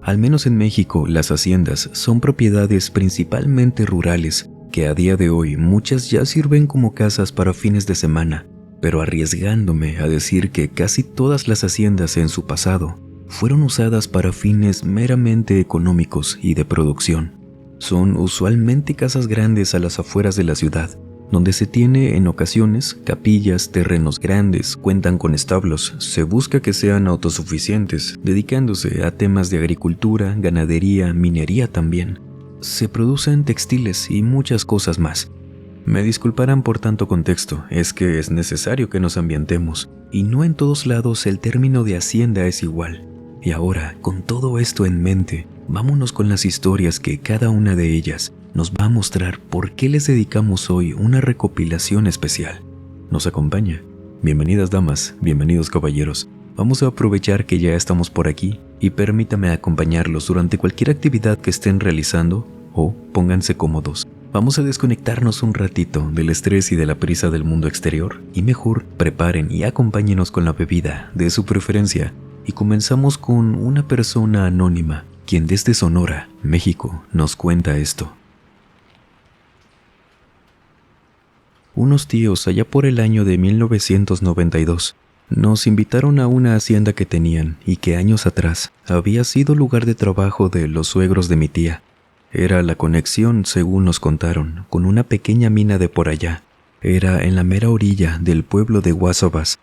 Al menos en México, las haciendas son propiedades principalmente rurales, que a día de hoy muchas ya sirven como casas para fines de semana, pero arriesgándome a decir que casi todas las haciendas en su pasado fueron usadas para fines meramente económicos y de producción. Son usualmente casas grandes a las afueras de la ciudad, donde se tiene en ocasiones capillas, terrenos grandes, cuentan con establos, se busca que sean autosuficientes, dedicándose a temas de agricultura, ganadería, minería también. Se producen textiles y muchas cosas más. Me disculparán por tanto contexto, es que es necesario que nos ambientemos, y no en todos lados el término de hacienda es igual. Y ahora, con todo esto en mente, vámonos con las historias que cada una de ellas nos va a mostrar por qué les dedicamos hoy una recopilación especial. ¿Nos acompaña? Bienvenidas damas, bienvenidos caballeros. Vamos a aprovechar que ya estamos por aquí y permítame acompañarlos durante cualquier actividad que estén realizando o pónganse cómodos. Vamos a desconectarnos un ratito del estrés y de la prisa del mundo exterior y mejor preparen y acompáñenos con la bebida de su preferencia. Y comenzamos con una persona anónima, quien desde Sonora, México, nos cuenta esto. Unos tíos allá por el año de 1992 nos invitaron a una hacienda que tenían y que años atrás había sido lugar de trabajo de los suegros de mi tía. Era la conexión, según nos contaron, con una pequeña mina de por allá. Era en la mera orilla del pueblo de Guasabas.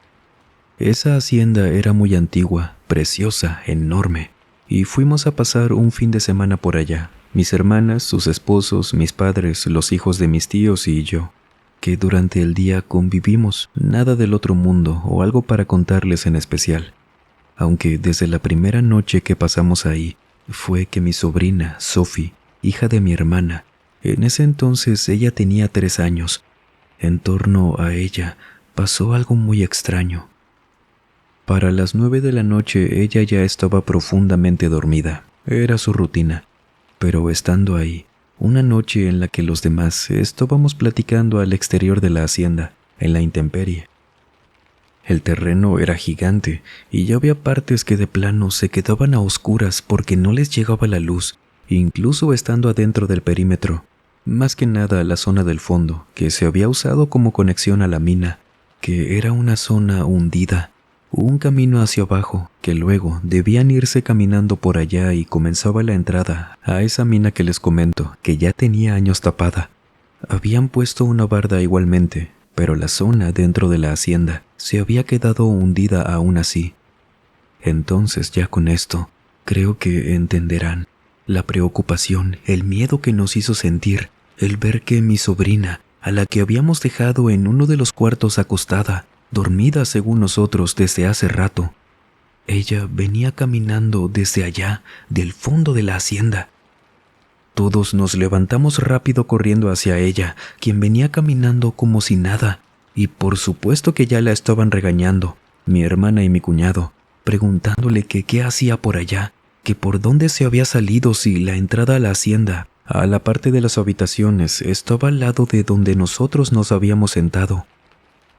Esa hacienda era muy antigua, preciosa, enorme, y fuimos a pasar un fin de semana por allá, mis hermanas, sus esposos, mis padres, los hijos de mis tíos y yo, que durante el día convivimos, nada del otro mundo o algo para contarles en especial, aunque desde la primera noche que pasamos ahí, fue que mi sobrina, Sophie, hija de mi hermana, en ese entonces ella tenía 3 años, en torno a ella pasó algo muy extraño. Para las 9 de la noche ella ya estaba profundamente dormida, era su rutina, pero estando ahí, una noche en la que los demás estábamos platicando al exterior de la hacienda, en la intemperie. El terreno era gigante y ya había partes que de plano se quedaban a oscuras porque no les llegaba la luz, incluso estando adentro del perímetro, más que nada la zona del fondo, que se había usado como conexión a la mina, que era una zona hundida. Un camino hacia abajo, que luego debían irse caminando por allá y comenzaba la entrada a esa mina que les comento, que ya tenía años tapada. Habían puesto una barda igualmente, pero la zona dentro de la hacienda se había quedado hundida aún así. Entonces ya con esto, creo que entenderán la preocupación, el miedo que nos hizo sentir, el ver que mi sobrina, a la que habíamos dejado en uno de los cuartos acostada, dormida según nosotros desde hace rato. Ella venía caminando desde allá, del fondo de la hacienda. Todos nos levantamos rápido corriendo hacia ella, quien venía caminando como si nada, y por supuesto que ya la estaban regañando, mi hermana y mi cuñado, preguntándole que qué hacía por allá, que por dónde se había salido si la entrada a la hacienda, a la parte de las habitaciones, estaba al lado de donde nosotros nos habíamos sentado.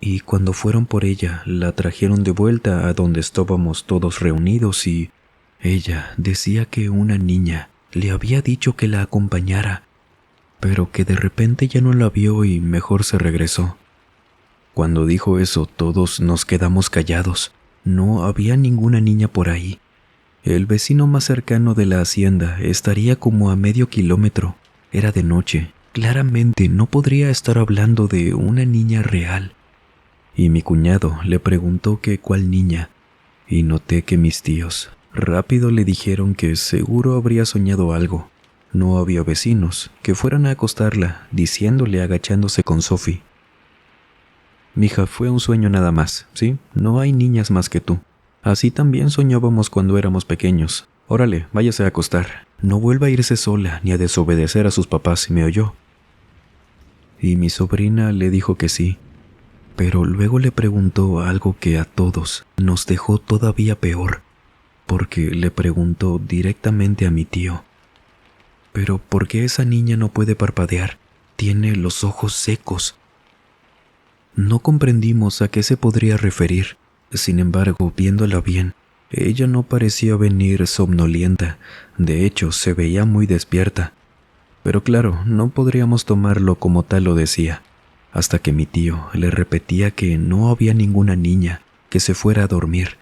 Y cuando fueron por ella, la trajeron de vuelta a donde estábamos todos reunidos y ella decía que una niña le había dicho que la acompañara, pero que de repente ya no la vio y mejor se regresó. Cuando dijo eso, todos nos quedamos callados. No había ninguna niña por ahí. El vecino más cercano de la hacienda estaría como a medio kilómetro. Era de noche. Claramente no podría estar hablando de una niña real. Y mi cuñado le preguntó que cuál niña, y noté que mis tíos rápido le dijeron que seguro habría soñado algo. No había vecinos que fueran a acostarla, diciéndole agachándose con Sophie: «Mija, fue un sueño nada más, ¿sí? No hay niñas más que tú. Así también soñábamos cuando éramos pequeños. Órale, váyase a acostar. No vuelva a irse sola ni a desobedecer a sus papás», ¿me oyó? Y mi sobrina le dijo que sí. Pero luego le preguntó algo que a todos nos dejó todavía peor, porque le preguntó directamente a mi tío: «¿Pero por qué esa niña no puede parpadear? Tiene los ojos secos». No comprendimos a qué se podría referir. Sin embargo, viéndola bien, Ella no parecía venir somnolienta, de hecho se veía muy despierta. Pero claro, no podríamos tomarlo como tal lo decía, hasta que mi tío le repetía que no había ninguna niña que se fuera a dormir,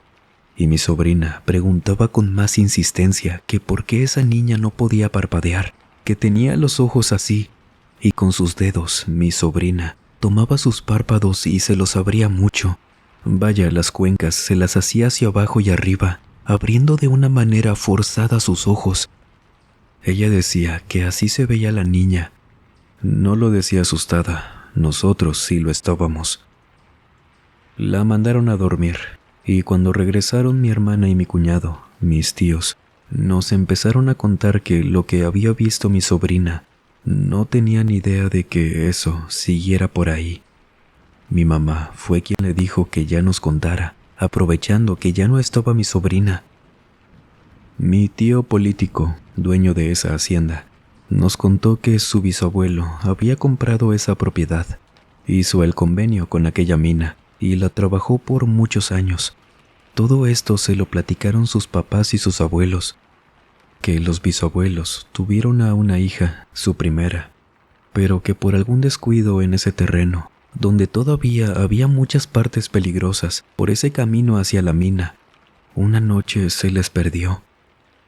y mi sobrina preguntaba con más insistencia que por qué esa niña no podía parpadear, que tenía los ojos así, y con sus dedos mi sobrina tomaba sus párpados y se los abría mucho. Vaya, las cuencas se las hacía hacia abajo y arriba, abriendo de una manera forzada sus ojos. Ella decía que así se veía la niña. No lo decía asustada, nosotros sí lo estábamos. La mandaron a dormir, y cuando regresaron mi hermana y mi cuñado, mis tíos, nos empezaron a contar que lo que había visto mi sobrina no tenía ni idea de que eso siguiera por ahí. Mi mamá fue quien le dijo que ya nos contara, aprovechando que ya no estaba mi sobrina. Mi tío político, dueño de esa hacienda, nos contó que su bisabuelo había comprado esa propiedad, hizo el convenio con aquella mina y la trabajó por muchos años. Todo esto se lo platicaron sus papás y sus abuelos, que los bisabuelos tuvieron a una hija, su primera, pero que por algún descuido en ese terreno, donde todavía había muchas partes peligrosas por ese camino hacia la mina, una noche se les perdió.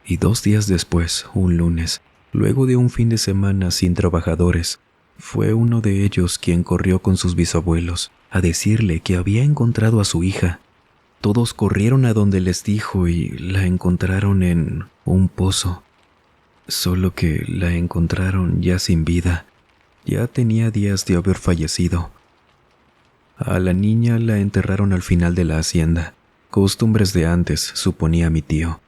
Y 2 días después, un lunes, luego de un fin de semana sin trabajadores, fue uno de ellos quien corrió con sus bisabuelos a decirle que había encontrado a su hija. Todos corrieron a donde les dijo y la encontraron en un pozo. Solo que la encontraron ya sin vida. Ya tenía días de haber fallecido. A la niña la enterraron al final de la hacienda. Costumbres de antes, suponía mi tío.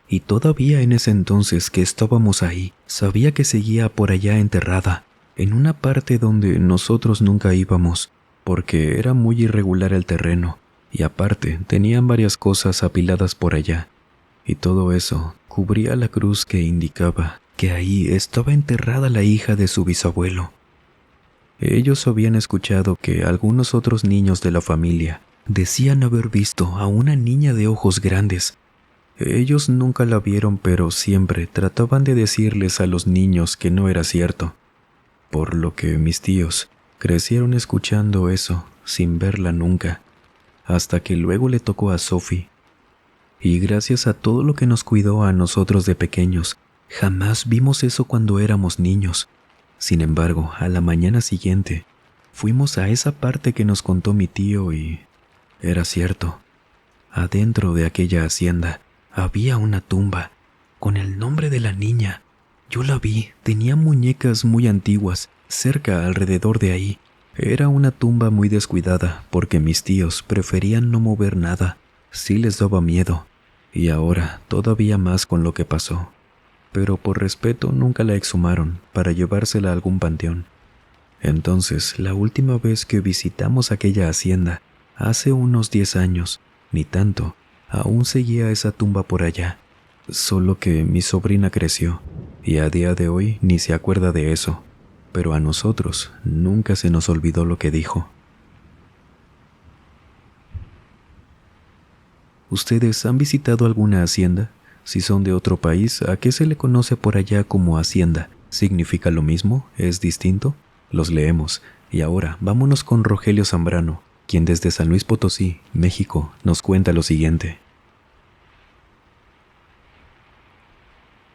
Y todavía en ese entonces que estábamos ahí, sabía que seguía por allá enterrada, en una parte donde nosotros nunca íbamos, porque era muy irregular el terreno, y aparte tenían varias cosas apiladas por allá, y todo eso cubría la cruz que indicaba que ahí estaba enterrada la hija de su bisabuelo. Ellos habían escuchado que algunos otros niños de la familia decían haber visto a una niña de ojos grandes. Ellos nunca la vieron, pero siempre trataban de decirles a los niños que no era cierto, por lo que mis tíos crecieron escuchando eso sin verla nunca, hasta que luego le tocó a Sophie. Y gracias a todo lo que nos cuidó a nosotros de pequeños, jamás vimos eso cuando éramos niños. Sin embargo, a la mañana siguiente, fuimos a esa parte que nos contó mi tío y era cierto. Adentro de aquella hacienda había una tumba con el nombre de la niña. Yo la vi, tenía muñecas muy antiguas, cerca alrededor de ahí. Era una tumba muy descuidada porque mis tíos preferían no mover nada, sí les daba miedo, y ahora todavía más con lo que pasó. Pero por respeto nunca la exhumaron para llevársela a algún panteón. Entonces, la última vez que visitamos aquella hacienda, hace unos 10 años, ni tanto, aún seguía esa tumba por allá, solo que mi sobrina creció, y a día de hoy ni se acuerda de eso, pero a nosotros nunca se nos olvidó lo que dijo. ¿Ustedes han visitado alguna hacienda? Si son de otro país, ¿a qué se le conoce por allá como hacienda? ¿Significa lo mismo? ¿Es distinto? Los leemos. Y ahora, vámonos con Rogelio Zambrano, quien desde San Luis Potosí, México, nos cuenta lo siguiente.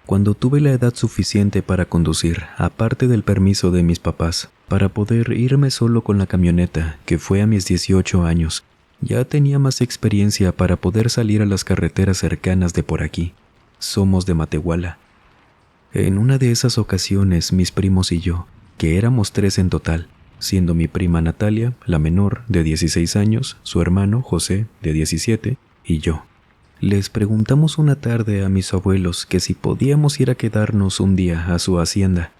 Cuando tuve la edad suficiente para conducir, aparte del permiso de mis papás, para poder irme solo con la camioneta, que fue a mis 18 años, ya tenía más experiencia para poder salir a las carreteras cercanas de por aquí. Somos de Matehuala. En una de esas ocasiones, mis primos y yo, que éramos 3 en total, siendo mi prima Natalia, la menor, de 16 años, su hermano, José, de 17, y yo. Les preguntamos una tarde a mis abuelos que si podíamos ir a quedarnos un día a su hacienda.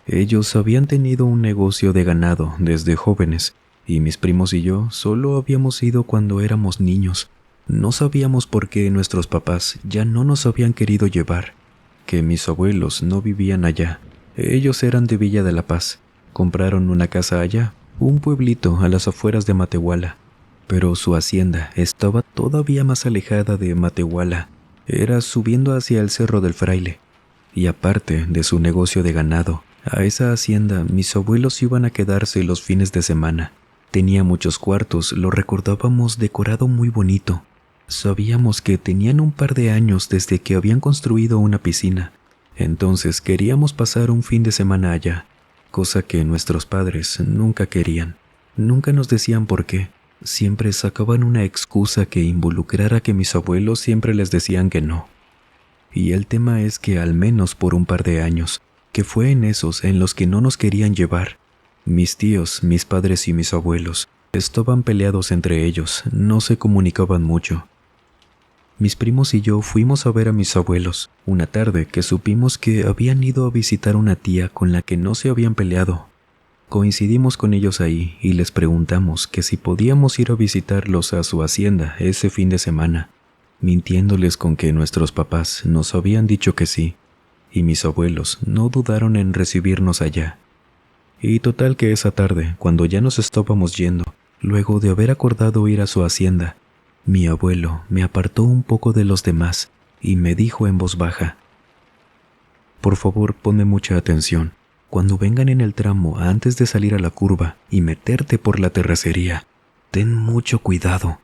Ellos habían tenido un negocio de ganado desde jóvenes, y mis primos y yo solo habíamos ido cuando éramos niños. No sabíamos por qué nuestros papás ya no nos habían querido llevar, que mis abuelos no vivían allá. Ellos eran de Villa de la Paz. Compraron una casa allá, un pueblito a las afueras de Matehuala. pero su hacienda estaba todavía más alejada de Matehuala. Era subiendo hacia el Cerro del Fraile. Y aparte de su negocio de ganado, a esa hacienda mis abuelos iban a quedarse los fines de semana. Tenía muchos cuartos, lo recordábamos decorado muy bonito. Sabíamos que tenían un par de años desde que habían construido una piscina. Entonces queríamos pasar un fin de semana allá, cosa que nuestros padres nunca querían. Nunca nos decían por qué. Siempre sacaban una excusa que involucrara que mis abuelos siempre les decían que no. Y el tema es que al menos por un par de años, que fue en esos en los que no nos querían llevar, mis tíos, mis padres y mis abuelos estaban peleados entre ellos, no se comunicaban mucho. Mis primos y yo fuimos a ver a mis abuelos una tarde que supimos que habían ido a visitar una tía con la que no se habían peleado. Coincidimos con ellos ahí y les preguntamos que si podíamos ir a visitarlos a su hacienda ese fin de semana, mintiéndoles con que nuestros papás nos habían dicho que sí, y mis abuelos no dudaron en recibirnos allá. Y total que esa tarde, cuando ya nos estábamos yendo, luego de haber acordado ir a su hacienda, mi abuelo me apartó un poco de los demás y me dijo en voz baja: «Por favor, ponme mucha atención. Cuando vengan en el tramo antes de salir a la curva y meterte por la terracería, ten mucho cuidado.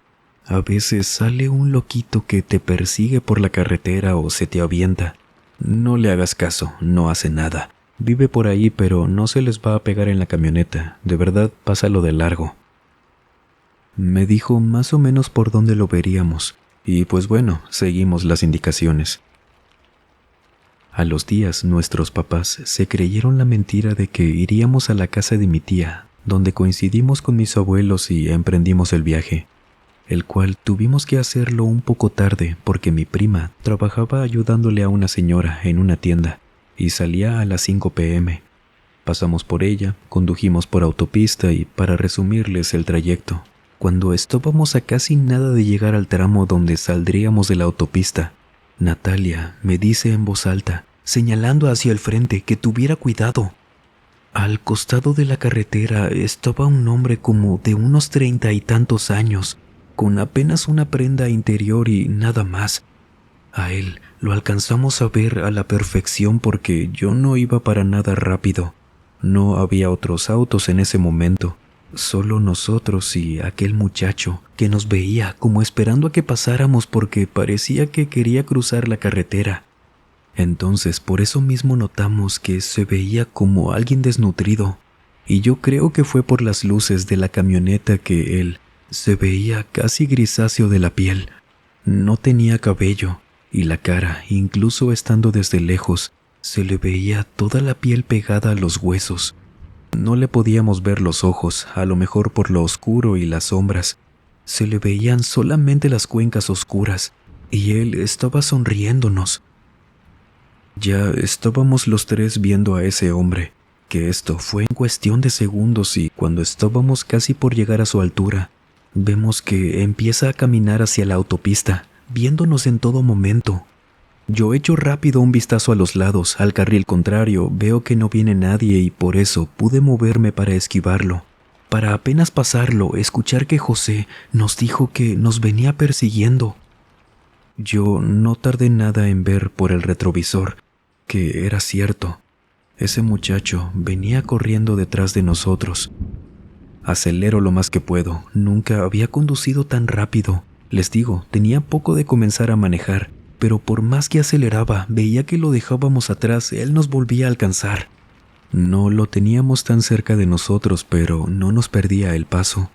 A veces sale un loquito que te persigue por la carretera o se te avienta. No le hagas caso, no hace nada. Vive por ahí, pero no se les va a pegar en la camioneta. De verdad, pásalo de largo». Me dijo más o menos por dónde lo veríamos, y pues bueno, seguimos las indicaciones. A los días, nuestros papás se creyeron la mentira de que iríamos a la casa de mi tía, donde coincidimos con mis abuelos y emprendimos el viaje, el cual tuvimos que hacerlo un poco tarde porque mi prima trabajaba ayudándole a una señora en una tienda y salía a las 5 p.m. Pasamos por ella, condujimos por autopista y, para resumirles el trayecto, cuando estábamos a casi nada de llegar al tramo donde saldríamos de la autopista, Natalia me dice en voz alta, señalando hacia el frente, que tuviera cuidado. Al costado de la carretera estaba un hombre como de unos 30 y tantos años, con apenas una prenda interior y nada más. A él lo alcanzamos a ver a la perfección porque yo no iba para nada rápido. No había otros autos en ese momento. Solo nosotros y aquel muchacho que nos veía como esperando a que pasáramos porque parecía que quería cruzar la carretera. Entonces por eso mismo notamos que se veía como alguien desnutrido, y yo creo que fue por las luces de la camioneta que él se veía casi grisáceo de la piel. No tenía cabello y la cara, incluso estando desde lejos, se le veía toda la piel pegada a los huesos. No le podíamos ver los ojos, a lo mejor por lo oscuro y las sombras. Se le veían solamente las cuencas oscuras, y él estaba sonriéndonos. Ya estábamos los tres viendo a ese hombre, que esto fue en cuestión de segundos, y cuando estábamos casi por llegar a su altura, vemos que empieza a caminar hacia la autopista, viéndonos en todo momento. Yo echo rápido un vistazo a los lados, al carril contrario, veo que no viene nadie y por eso pude moverme para esquivarlo. Para apenas pasarlo, escuchar que José nos dijo que nos venía persiguiendo. Yo no tardé nada en ver por el retrovisor que era cierto. Ese muchacho venía corriendo detrás de nosotros. Acelero lo más que puedo, nunca había conducido tan rápido. Les digo, tenía poco de comenzar a manejar, pero por más que aceleraba, veía que lo dejábamos atrás, él nos volvía a alcanzar. No lo teníamos tan cerca de nosotros, pero no nos perdía el paso.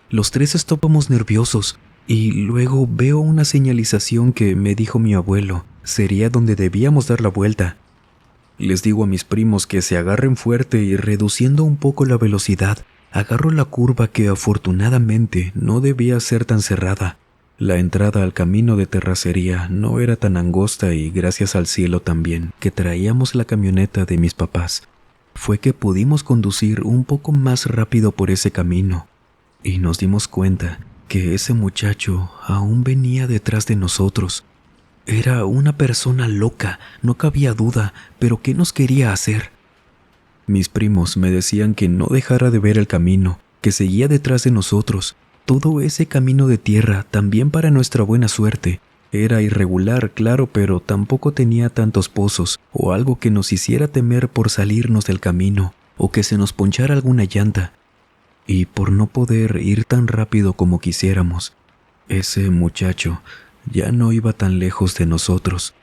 Los tres estábamos nerviosos, y luego veo una señalización que me dijo mi abuelo, sería donde debíamos dar la vuelta. Les digo a mis primos que se agarren fuerte y reduciendo un poco la velocidad, agarro la curva que afortunadamente no debía ser tan cerrada. La entrada al camino de terracería no era tan angosta y gracias al cielo también que traíamos la camioneta de mis papás, fue que pudimos conducir un poco más rápido por ese camino y nos dimos cuenta que ese muchacho aún venía detrás de nosotros. Era una persona loca, no cabía duda, pero ¿qué nos quería hacer? Mis primos me decían que no dejara de ver el camino, que seguía detrás de nosotros. todo ese camino de tierra, también para nuestra buena suerte. Era irregular, claro, pero tampoco tenía tantos pozos o algo que nos hiciera temer por salirnos del camino o que se nos ponchara alguna llanta. Y por no poder ir tan rápido como quisiéramos, ese muchacho ya no iba tan lejos de nosotros.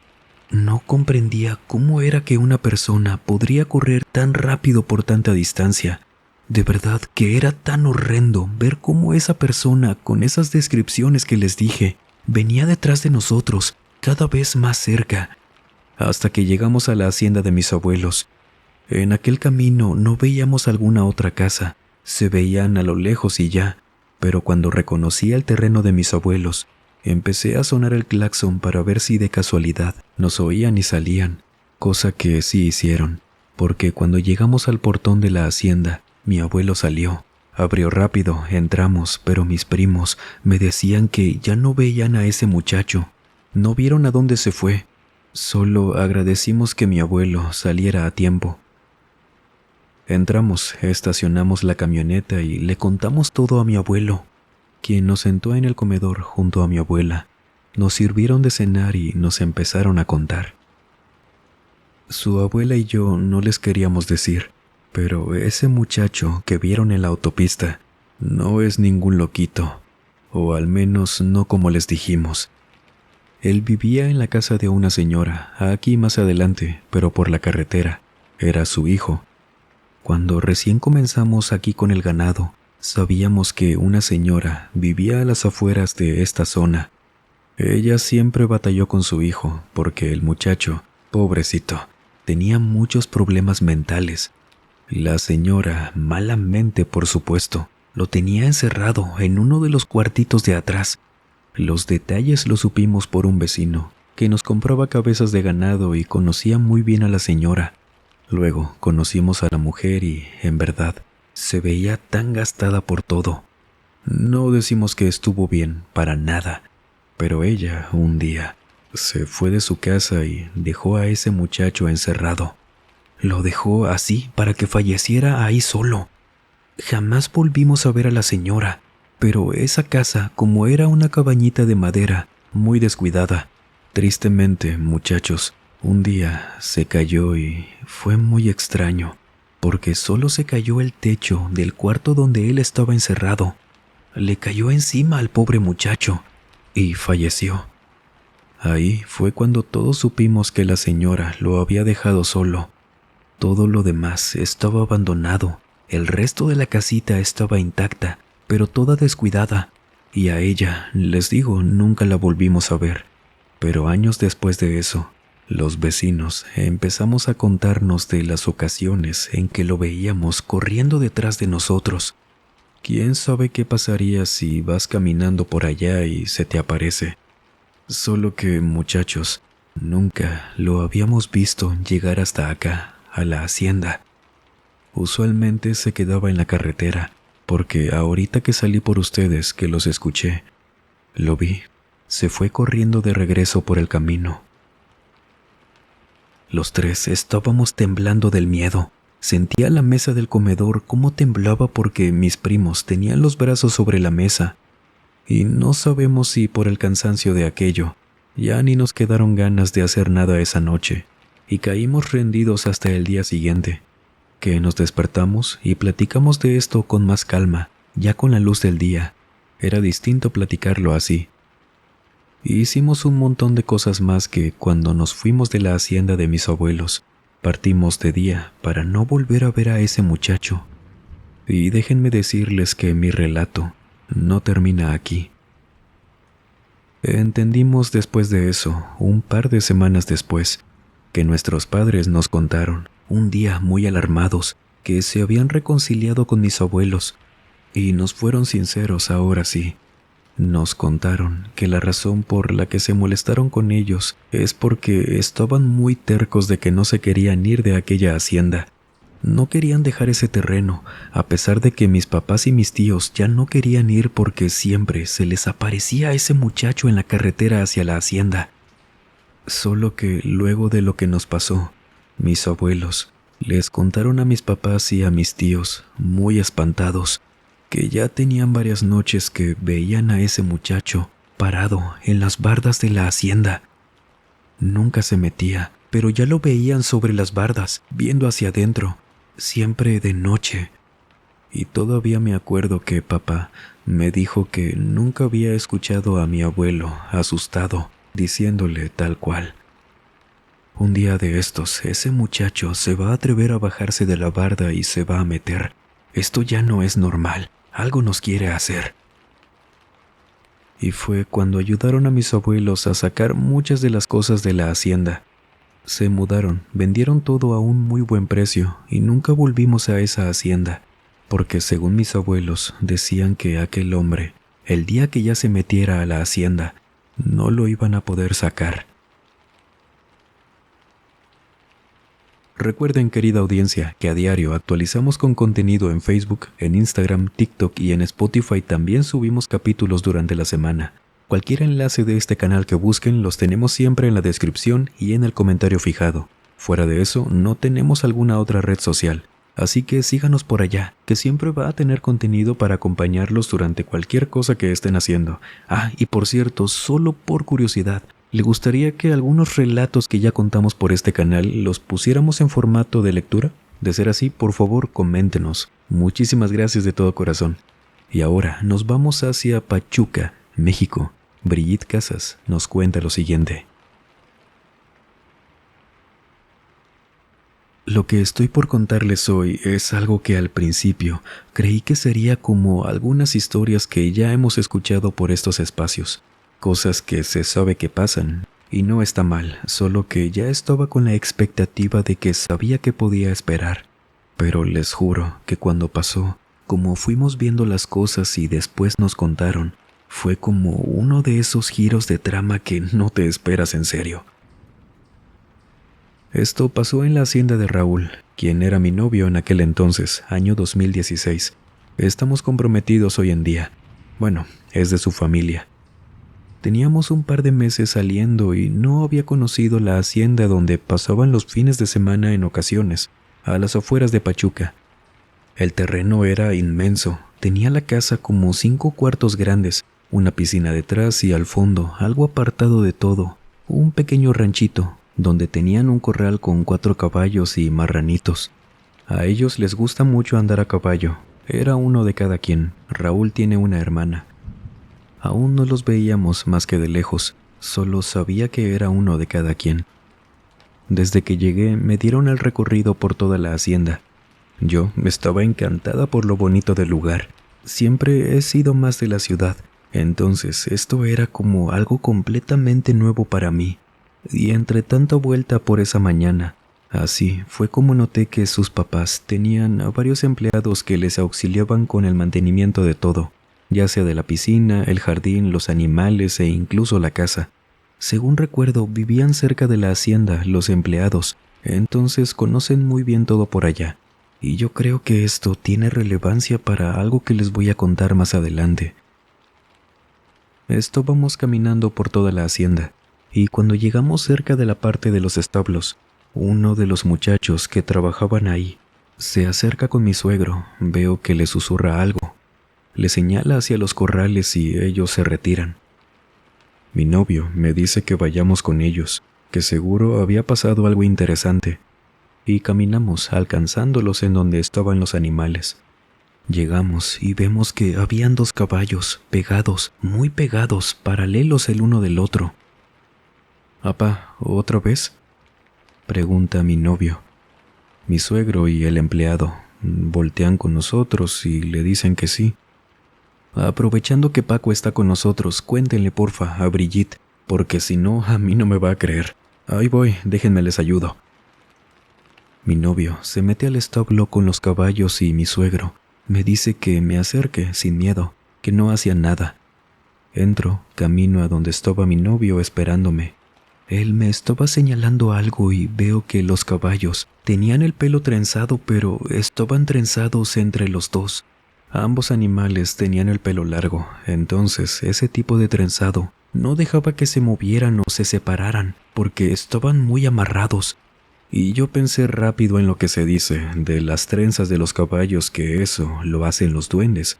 No comprendía cómo era que una persona podría correr tan rápido por tanta distancia. De verdad que era tan horrendo ver cómo esa persona, con esas descripciones que les dije, venía detrás de nosotros, cada vez más cerca, hasta que llegamos a la hacienda de mis abuelos. En aquel camino no veíamos alguna otra casa, se veían a lo lejos y ya, pero cuando reconocí el terreno de mis abuelos, empecé a sonar el claxon para ver si de casualidad nos oían y salían, cosa que sí hicieron, porque cuando llegamos al portón de la hacienda, mi abuelo salió. Abrió rápido, entramos, pero mis primos me decían que ya no veían a ese muchacho. No vieron a dónde se fue. Solo agradecimos que mi abuelo saliera a tiempo. Entramos, estacionamos la camioneta y le contamos todo a mi abuelo, quien nos sentó en el comedor junto a mi abuela. Nos sirvieron de cenar y nos empezaron a contar. Su abuela y yo no les queríamos decir, pero ese muchacho que vieron en la autopista no es ningún loquito, o al menos no como les dijimos. Él vivía en la casa de una señora, aquí más adelante, pero por la carretera. Era su hijo. Cuando recién comenzamos aquí con el ganado, sabíamos que una señora vivía a las afueras de esta zona. Ella siempre batalló con su hijo porque el muchacho, pobrecito, tenía muchos problemas mentales. La señora, malamente por supuesto, lo tenía encerrado en uno de los cuartitos de atrás. Los detalles los supimos por un vecino, que nos compraba cabezas de ganado y conocía muy bien a la señora. Luego conocimos a la mujer y, en verdad, se veía tan gastada por todo. No decimos que estuvo bien, para nada, pero ella, un día, se fue de su casa y dejó a ese muchacho encerrado. Lo dejó así para que falleciera ahí solo. Jamás volvimos a ver a la señora, pero esa casa, como era una cabañita de madera, muy descuidada. Tristemente, muchachos, un día se cayó y fue muy extraño, porque solo se cayó el techo del cuarto donde él estaba encerrado. Le cayó encima al pobre muchacho y falleció. Ahí fue cuando todos supimos que la señora lo había dejado solo. Todo lo demás estaba abandonado, el resto de la casita estaba intacta, pero toda descuidada, y a ella, les digo, nunca la volvimos a ver. Pero años después de eso, los vecinos empezamos a contarnos de las ocasiones en que lo veíamos corriendo detrás de nosotros. ¿Quién sabe qué pasaría si vas caminando por allá y se te aparece? Solo que, muchachos, nunca lo habíamos visto llegar hasta acá, a la hacienda. Usualmente se quedaba en la carretera, porque ahorita que salí por ustedes que los escuché, lo vi, se fue corriendo de regreso por el camino. Los tres estábamos temblando del miedo. Sentía la mesa del comedor cómo temblaba porque mis primos tenían los brazos sobre la mesa. Y no sabemos si por el cansancio de aquello, ya ni nos quedaron ganas de hacer nada esa noche, y caímos rendidos hasta el día siguiente, que nos despertamos y platicamos de esto con más calma, ya con la luz del día. Era distinto platicarlo así. Hicimos un montón de cosas más que cuando nos fuimos de la hacienda de mis abuelos. Partimos de día para no volver a ver a ese muchacho. Y déjenme decirles que mi relato no termina aquí. Entendimos después de eso, un par de semanas después, que nuestros padres nos contaron, un día muy alarmados, que se habían reconciliado con mis abuelos, y nos fueron sinceros ahora sí. Nos contaron que la razón por la que se molestaron con ellos es porque estaban muy tercos de que no se querían ir de aquella hacienda. No querían dejar ese terreno, a pesar de que mis papás y mis tíos ya no querían ir porque siempre se les aparecía ese muchacho en la carretera hacia la hacienda. Solo que luego de lo que nos pasó, mis abuelos les contaron a mis papás y a mis tíos, muy espantados, que ya tenían varias noches que veían a ese muchacho parado en las bardas de la hacienda. Nunca se metía, pero ya lo veían sobre las bardas, viendo hacia adentro, siempre de noche. Y todavía me acuerdo que papá me dijo que nunca había escuchado a mi abuelo asustado diciéndole tal cual: un día de estos, ese muchacho se va a atrever a bajarse de la barda y se va a meter. Esto ya no es normal, algo nos quiere hacer. Y fue cuando ayudaron a mis abuelos a sacar muchas de las cosas de la hacienda. Se mudaron, vendieron todo a un muy buen precio y nunca volvimos a esa hacienda, porque según mis abuelos decían que aquel hombre, el día que ya se metiera a la hacienda, no lo iban a poder sacar. Recuerden, querida audiencia, que a diario actualizamos con contenido en Facebook, en Instagram, TikTok y en Spotify. También subimos capítulos durante la semana. Cualquier enlace de este canal que busquen los tenemos siempre en la descripción y en el comentario fijado. Fuera de eso, no tenemos alguna otra red social. Así que síganos por allá, que siempre va a tener contenido para acompañarlos durante cualquier cosa que estén haciendo. Ah, y por cierto, solo por curiosidad, ¿le gustaría que algunos relatos que ya contamos por este canal los pusiéramos en formato de lectura? De ser así, por favor, coméntenos. Muchísimas gracias de todo corazón. Y ahora nos vamos hacia Pachuca, México. Brigitte Casas nos cuenta lo siguiente. Lo que estoy por contarles hoy es algo que al principio creí que sería como algunas historias que ya hemos escuchado por estos espacios. Cosas que se sabe que pasan, y no está mal, solo que ya estaba con la expectativa de que sabía que podía esperar. Pero les juro que cuando pasó, como fuimos viendo las cosas y después nos contaron, fue como uno de esos giros de trama que no te esperas en serio. Esto pasó en la hacienda de Raúl, quien era mi novio en aquel entonces, año 2016. Estamos comprometidos hoy en día. Bueno, es de su familia. Teníamos un par de meses saliendo y no había conocido la hacienda donde pasaban los fines de semana en ocasiones, a las afueras de Pachuca. El terreno era inmenso, tenía la casa como 5 cuartos grandes, una piscina detrás y al fondo, algo apartado de todo, un pequeño ranchito, donde tenían un corral con 4 caballos y marranitos. A ellos les gusta mucho andar a caballo, era uno de cada quien. Raúl tiene una hermana. Aún no los veíamos más que de lejos, solo sabía que era uno de cada quien. Desde que llegué me dieron el recorrido por toda la hacienda. Yo estaba encantada por lo bonito del lugar. Siempre he sido más de la ciudad, entonces esto era como algo completamente nuevo para mí. Y entre tanta vuelta por esa mañana, así fue como noté que sus papás tenían a varios empleados que les auxiliaban con el mantenimiento de todo, ya sea de la piscina, el jardín, los animales e incluso la casa. Según recuerdo, vivían cerca de la hacienda los empleados, entonces conocen muy bien todo por allá. Y yo creo que esto tiene relevancia para algo que les voy a contar más adelante. Estábamos caminando por toda la hacienda, y cuando llegamos cerca de la parte de los establos, uno de los muchachos que trabajaban ahí se acerca con mi suegro. Veo que le susurra algo. Le señala hacia los corrales y ellos se retiran. Mi novio me dice que vayamos con ellos, que seguro había pasado algo interesante, y caminamos alcanzándolos en donde estaban los animales. Llegamos y vemos que habían 2 caballos, pegados, muy pegados, paralelos el uno del otro. «Apá, ¿otra vez?», pregunta mi novio. Mi suegro y el empleado voltean con nosotros y le dicen que sí. «Aprovechando que Paco está con nosotros, cuéntenle porfa a Brigitte, porque si no, a mí no me va a creer. Ahí voy, déjenme les ayudo». Mi novio se mete al establo con los caballos y mi suegro me dice que me acerque sin miedo, que no hacía nada. Entro, camino a donde estaba mi novio esperándome. Él me estaba señalando algo y veo que los caballos tenían el pelo trenzado, pero estaban trenzados entre los dos. Ambos animales tenían el pelo largo, entonces ese tipo de trenzado no dejaba que se movieran o se separaran, porque estaban muy amarrados. Y yo pensé rápido en lo que se dice de las trenzas de los caballos, que eso lo hacen los duendes.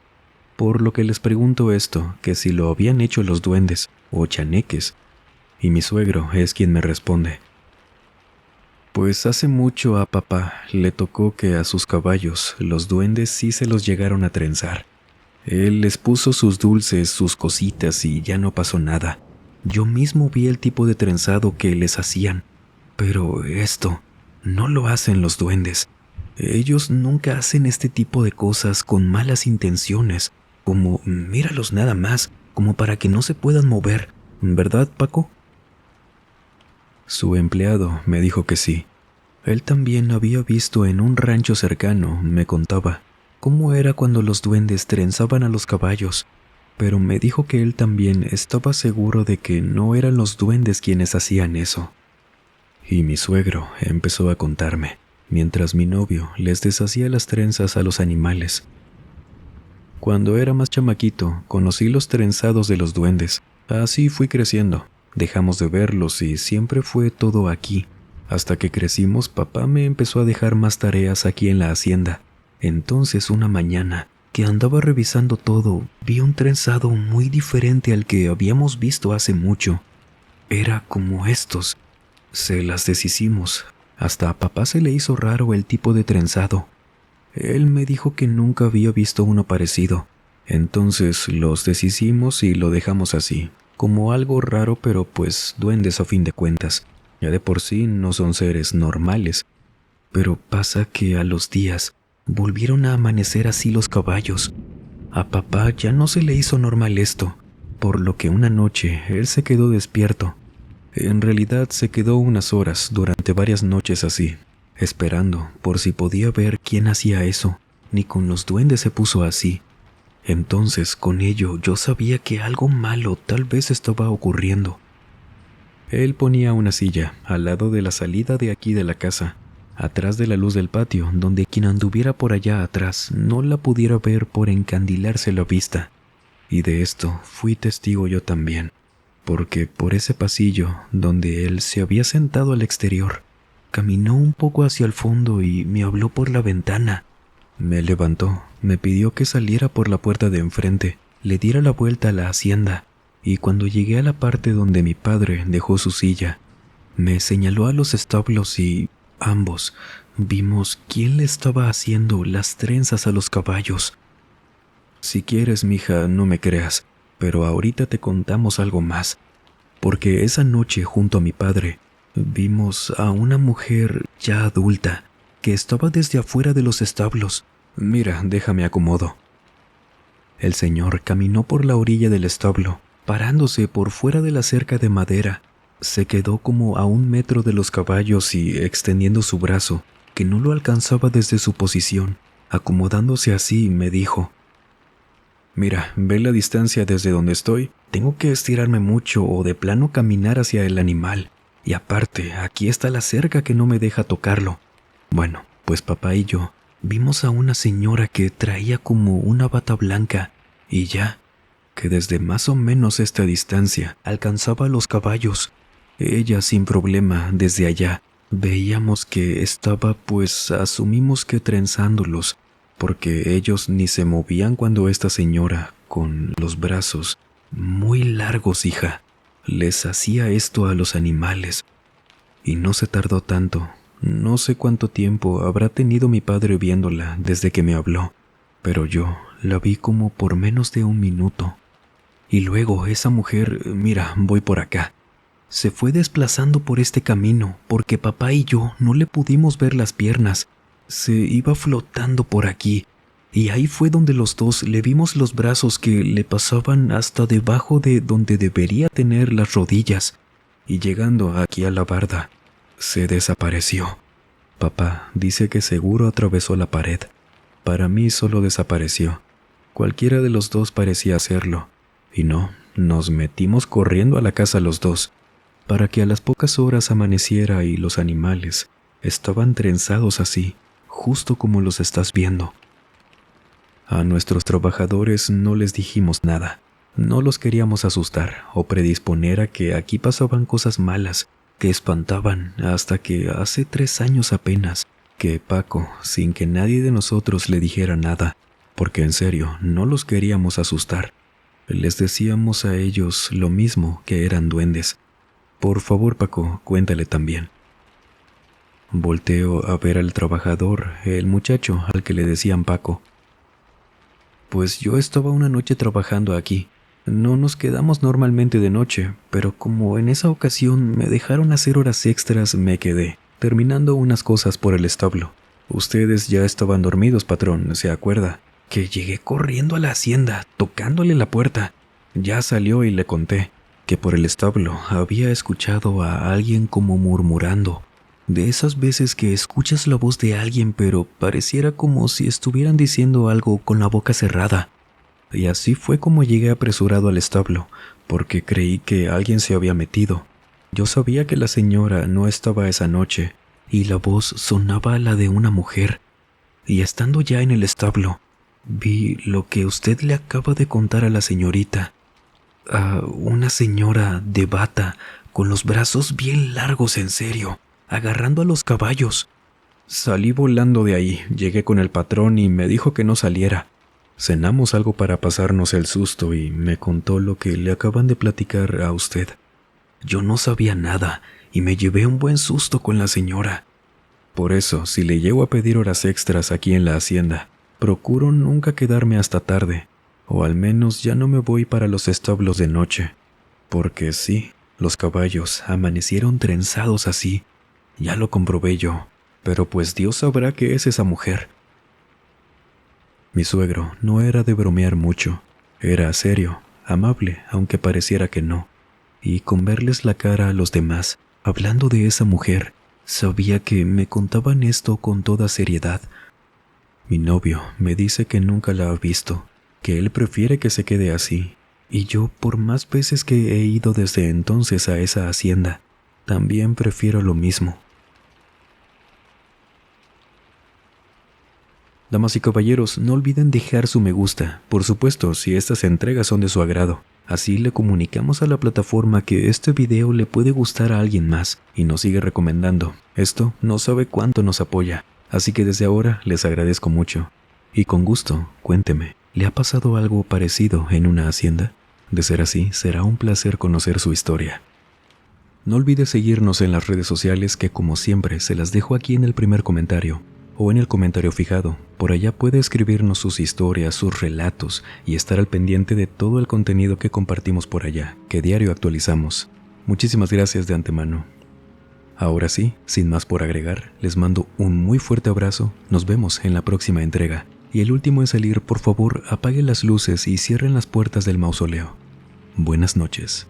por lo que les pregunto esto, que si lo habían hecho los duendes o chaneques, y mi suegro es quien me responde. Pues hace mucho a papá le tocó que a sus caballos los duendes sí se los llegaron a trenzar. Él les puso sus dulces, sus cositas y ya no pasó nada. Yo mismo vi el tipo de trenzado que les hacían, pero esto no lo hacen los duendes. Ellos nunca hacen este tipo de cosas con malas intenciones, como míralos nada más, como para que no se puedan mover, ¿verdad, Paco? Su empleado me dijo que sí. Él también había visto en un rancho cercano, me contaba, cómo era cuando los duendes trenzaban a los caballos, pero me dijo que él también estaba seguro de que no eran los duendes quienes hacían eso. Y mi suegro empezó a contarme, mientras mi novio les deshacía las trenzas a los animales. Cuando era más chamaquito, conocí los trenzados de los duendes. Así fui creciendo. Dejamos de verlos y siempre fue todo aquí. Hasta que crecimos, papá me empezó a dejar más tareas aquí en la hacienda. Entonces, una mañana, que andaba revisando todo, vi un trenzado muy diferente al que habíamos visto hace mucho. Era como estos. Se las deshicimos. Hasta a papá se le hizo raro el tipo de trenzado. Él me dijo que nunca había visto uno parecido. Entonces los deshicimos y lo dejamos así, como algo raro, pero pues duendes a fin de cuentas. Ya de por sí no son seres normales. Pero pasa que a los días volvieron a amanecer así los caballos. A papá ya no se le hizo normal esto, por lo que una noche él se quedó despierto. En realidad se quedó unas horas durante varias noches así, esperando por si podía ver quién hacía eso. Ni con los duendes se puso así. Entonces, con ello, yo sabía que algo malo tal vez estaba ocurriendo. Él ponía una silla al lado de la salida de aquí de la casa, atrás de la luz del patio, donde quien anduviera por allá atrás no la pudiera ver por encandilarse la vista. Y de esto fui testigo yo también, porque por ese pasillo donde él se había sentado al exterior, caminó un poco hacia el fondo y me habló por la ventana. Me levantó, me pidió que saliera por la puerta de enfrente, le diera la vuelta a la hacienda, y cuando llegué a la parte donde mi padre dejó su silla, me señaló a los establos y ambos vimos quién le estaba haciendo las trenzas a los caballos. Si quieres, mija, no me creas, pero ahorita te contamos algo más, porque esa noche junto a mi padre vimos a una mujer ya adulta que estaba desde afuera de los establos. Mira, déjame acomodo. El señor caminó por la orilla del establo, parándose por fuera de la cerca de madera. Se quedó como a 1 metro de los caballos y extendiendo su brazo, que no lo alcanzaba desde su posición. Acomodándose así, me dijo: «Mira, ve la distancia desde donde estoy. Tengo que estirarme mucho o de plano caminar hacia el animal. Y aparte, aquí está la cerca que no me deja tocarlo». Bueno, pues papá y yo vimos a una señora que traía como una bata blanca y ya, que desde más o menos esta distancia alcanzaba a los caballos. Ella sin problema desde allá. Veíamos que estaba, pues asumimos que trenzándolos, porque ellos ni se movían cuando esta señora, con los brazos muy largos, hija, les hacía esto a los animales. Y no se tardó tanto. No sé cuánto tiempo habrá tenido mi padre viéndola desde que me habló, pero yo la vi como por menos de 1 minuto. Y luego esa mujer, mira, voy por acá, se fue desplazando por este camino porque papá y yo no le pudimos ver las piernas. Se iba flotando por aquí y ahí fue donde los dos le vimos los brazos que le pasaban hasta debajo de donde debería tener las rodillas. Y llegando aquí a la barda, se desapareció. Papá dice que seguro atravesó la pared. Para mí solo desapareció. Cualquiera de los dos parecía hacerlo. Y no, nos metimos corriendo a la casa los dos, para que a las pocas horas amaneciera y los animales estaban trenzados así, justo como los estás viendo. A nuestros trabajadores no les dijimos nada. No los queríamos asustar o predisponer a que aquí pasaban cosas malas que espantaban, hasta que hace 3 años apenas, que Paco, sin que nadie de nosotros le dijera nada, porque en serio, no los queríamos asustar. Les decíamos a ellos lo mismo, que eran duendes. Por favor, Paco, cuéntale también. Volteo a ver al trabajador, el muchacho al que le decían Paco. Pues yo estaba una noche trabajando aquí. No nos quedamos normalmente de noche, pero como en esa ocasión me dejaron hacer horas extras, me quedé, terminando unas cosas por el establo. Ustedes ya estaban dormidos, patrón, ¿se acuerda? Que llegué corriendo a la hacienda, tocándole la puerta. Ya salió y le conté que por el establo había escuchado a alguien como murmurando. De esas veces que escuchas la voz de alguien pero pareciera como si estuvieran diciendo algo con la boca cerrada. Y así fue como llegué apresurado al establo, porque creí que alguien se había metido. Yo sabía que la señora no estaba esa noche, y la voz sonaba a la de una mujer. Y estando ya en el establo, vi lo que usted le acaba de contar a la señorita. A una señora de bata, con los brazos bien largos en serio, agarrando a los caballos. Salí volando de ahí, llegué con el patrón y me dijo que no saliera. Cenamos algo para pasarnos el susto y me contó lo que le acaban de platicar a usted. Yo no sabía nada y me llevé un buen susto con la señora. Por eso, si le llego a pedir horas extras aquí en la hacienda, procuro nunca quedarme hasta tarde, o al menos ya no me voy para los establos de noche, porque sí, los caballos amanecieron trenzados así. Ya lo comprobé yo, pero pues Dios sabrá qué es esa mujer. Mi suegro no era de bromear mucho, era serio, amable, aunque pareciera que no, y con verles la cara a los demás, hablando de esa mujer, sabía que me contaban esto con toda seriedad. Mi novio me dice que nunca la ha visto, que él prefiere que se quede así, y yo, por más veces que he ido desde entonces a esa hacienda, también prefiero lo mismo. Damas y caballeros, no olviden dejar su me gusta, por supuesto, si estas entregas son de su agrado. Así le comunicamos a la plataforma que este video le puede gustar a alguien más y nos sigue recomendando. Esto no sabe cuánto nos apoya, así que desde ahora les agradezco mucho. Y con gusto, cuénteme, ¿le ha pasado algo parecido en una hacienda? De ser así, será un placer conocer su historia. No olvide seguirnos en las redes sociales que, como siempre, se las dejo aquí en el primer comentario o en el comentario fijado. Por allá puede escribirnos sus historias, sus relatos y estar al pendiente de todo el contenido que compartimos por allá, que diario actualizamos. Muchísimas gracias de antemano. Ahora sí, sin más por agregar, les mando un muy fuerte abrazo. Nos vemos en la próxima entrega. Y el último en salir, por favor, apague las luces y cierren las puertas del mausoleo. Buenas noches.